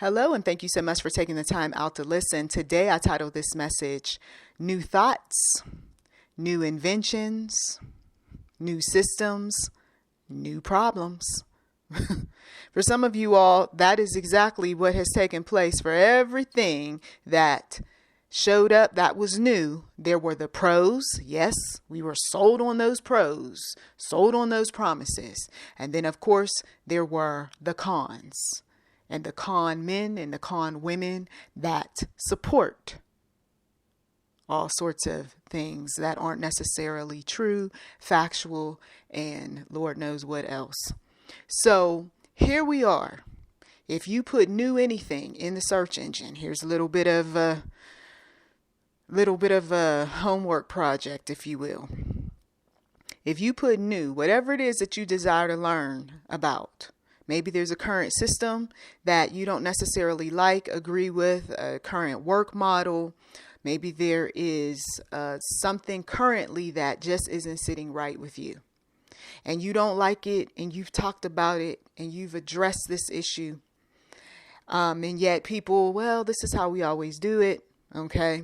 Hello, and thank you so much for taking the time out to listen. Today, I titled this message, New Thoughts, New Inventions, New Systems, New Problems. For some of you all, that is exactly what has taken place for everything that showed up that was new. There were the pros. Yes, we were sold on those pros, sold on those promises. And then, of course, there were the cons. And the con men and the con women that support all sorts of things that aren't necessarily true, factual, and Lord knows what else. So here we are. If you put new anything in the search engine, here's a little bit of a homework project, if you will. If you put new, whatever it is that you desire to learn about, maybe there's a current system that you don't necessarily agree with, a current work model. Maybe there is something currently that just isn't sitting right with you. And you don't like it, and you've talked about it, and you've addressed this issue. And yet people, well, this is how we always do it. Okay.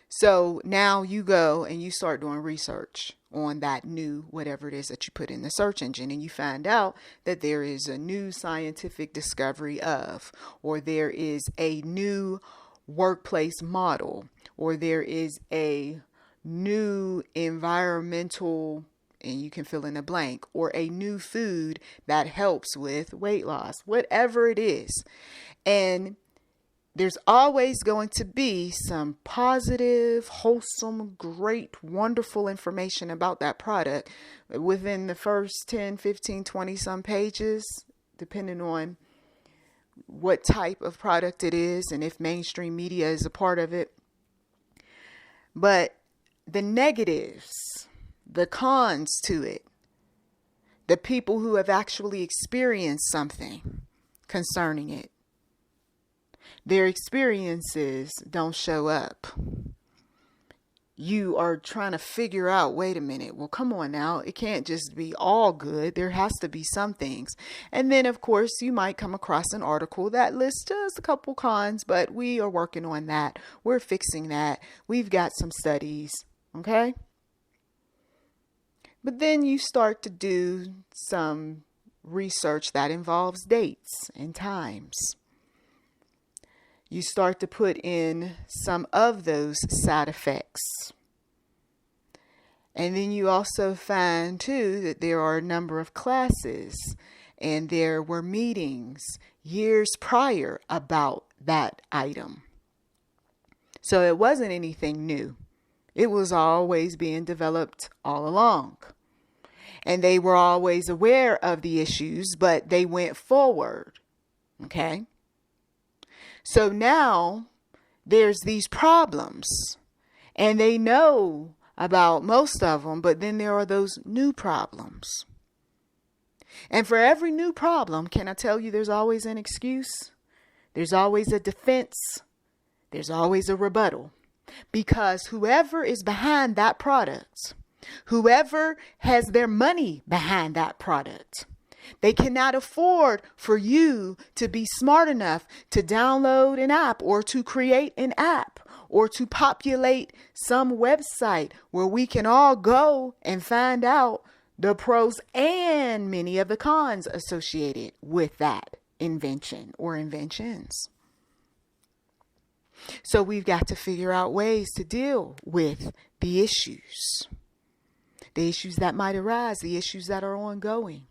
So now you go and you start doing research on that new, whatever it is that you put in the search engine, and you find out that there is a new scientific discovery of, or there is a new workplace model, or there is a new environmental, and you can fill in a blank, or a new food that helps with weight loss, whatever it is. And there's always going to be some positive, wholesome, great, wonderful information about that product within the first 10, 15, 20 some pages, depending on what type of product it is and if mainstream media is a part of it. But the negatives, the cons to it, the people who have actually experienced something concerning it, their experiences don't show up. You are trying to figure out, wait a minute, well, come on now. It can't just be all good. There has to be some things. And then, of course, you might come across an article that lists just a couple cons, but we are working on that. We're fixing that. We've got some studies. Okay. But then you start to do some research that involves dates and times. You start to put in some of those side effects. And then you also find, too, that there are a number of classes and there were meetings years prior about that item. So it wasn't anything new. It was always being developed all along. And they were always aware of the issues, but they went forward. Okay? So now there's these problems, and they know about most of them, but then there are those new problems. And for every new problem, can I tell you, there's always an excuse? There's always a defense. There's always a rebuttal. Because whoever is behind that product, whoever has their money behind that product, they cannot afford for you to be smart enough to download an app or to create an app or to populate some website where we can all go and find out the pros and many of the cons associated with that invention or inventions. So we've got to figure out ways to deal with the issues that might arise, the issues that are ongoing.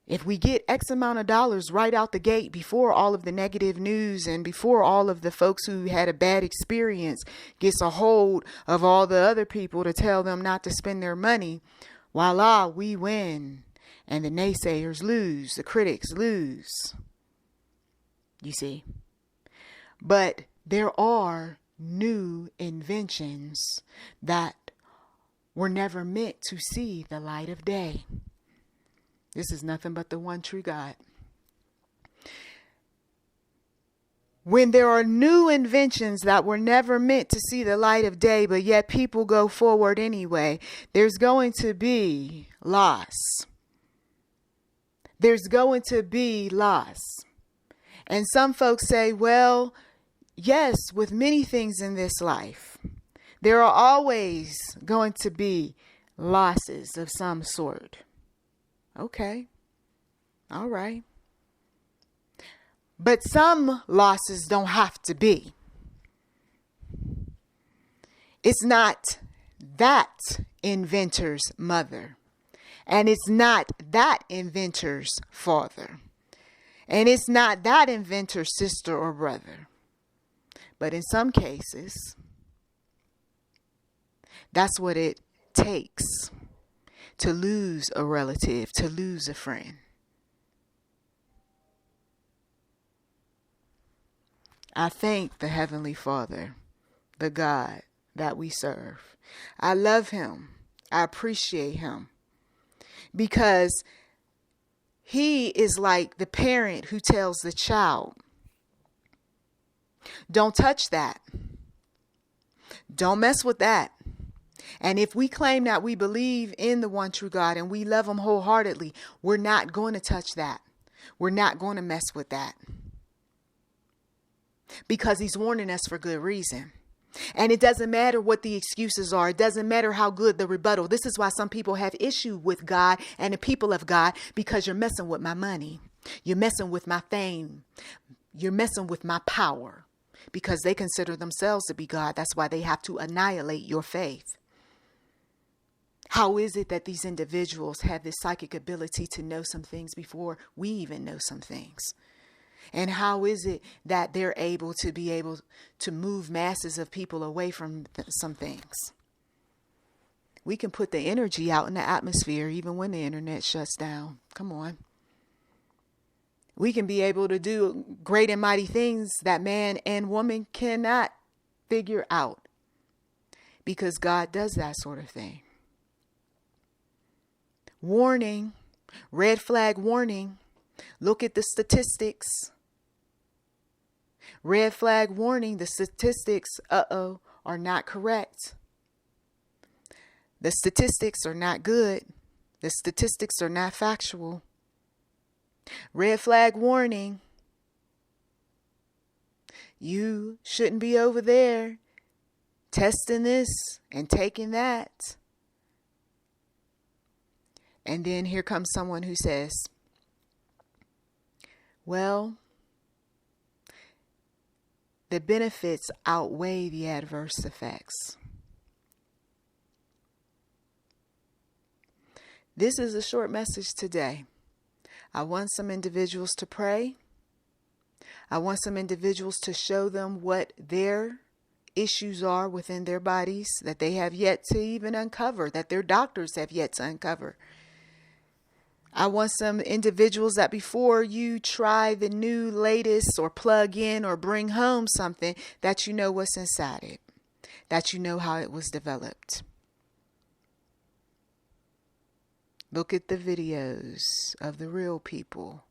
If we get X amount of dollars right out the gate before all of the negative news and before all of the folks who had a bad experience gets a hold of all the other people to tell them not to spend their money, voila, we win. And the naysayers lose, the critics lose. You see? But there are new inventions that were never meant to see the light of day. This is nothing but the one true God. When there are new inventions that were never meant to see the light of day, but yet people go forward anyway, there's going to be loss. There's going to be loss. And some folks say, well, yes, with many things in this life, there are always going to be losses of some sort. Okay. All right. But some losses don't have to be. It's not that inventor's mother. And it's not that inventor's father. And it's not that inventor's sister or brother. But in some cases, that's what it takes to lose a relative, to lose a friend. I thank the Heavenly Father, the God that we serve. I love him. I appreciate him. Because he is like the parent who tells the child, don't touch that. Don't mess with that. And if we claim that we believe in the one true God and we love him wholeheartedly, we're not going to touch that. We're not going to mess with that. Because he's warning us for good reason. And it doesn't matter what the excuses are. It doesn't matter how good the rebuttal. This is why some people have issue with God and the people of God, because you're messing with my money. You're messing with my fame. You're messing with my power, because they consider themselves to be God. That's why they have to annihilate your faith. How is it that these individuals have this psychic ability to know some things before we even know some things? And how is it that they're able to move masses of people away from some things? We can put the energy out in the atmosphere even when the internet shuts down. Come on. We can be able to do great and mighty things that man and woman cannot figure out, because God does that sort of thing. Warning, red flag warning. Look at the statistics. Red flag warning, the statistics, are not correct. The statistics are not good. The statistics are not factual. Red flag warning. You shouldn't be over there testing this and taking that. And then here comes someone who says, well, the benefits outweigh the adverse effects. This is a short message today. I want some individuals to pray. I want some individuals to show them what their issues are within their bodies that they have yet to even uncover, that their doctors have yet to uncover. I want some individuals that before you try the new latest or plug in or bring home something, that you know what's inside it, that you know how it was developed. Look at the videos of the real people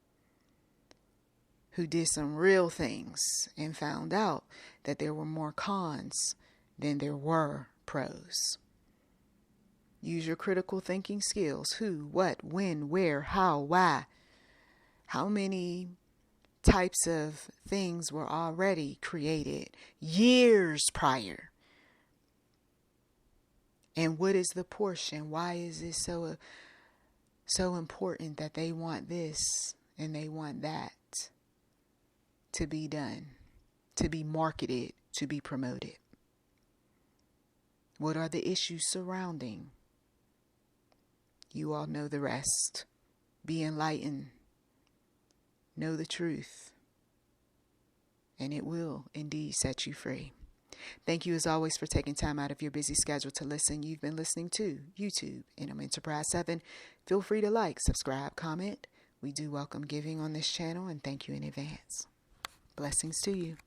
who did some real things and found out that there were more cons than there were pros. Use your critical thinking skills. Who, what, when, where, how, why. How many types of things were already created years prior? And what is the portion? Why is it so important that they want this and they want that to be done, to be marketed, to be promoted? What are the issues surrounding? You all know the rest. Be enlightened. Know the truth. And it will indeed set you free. Thank you as always for taking time out of your busy schedule to listen. You've been listening to YouTube in Enterprise 7. Feel free to like, subscribe, comment. We do welcome giving on this channel, and thank you in advance. Blessings to you.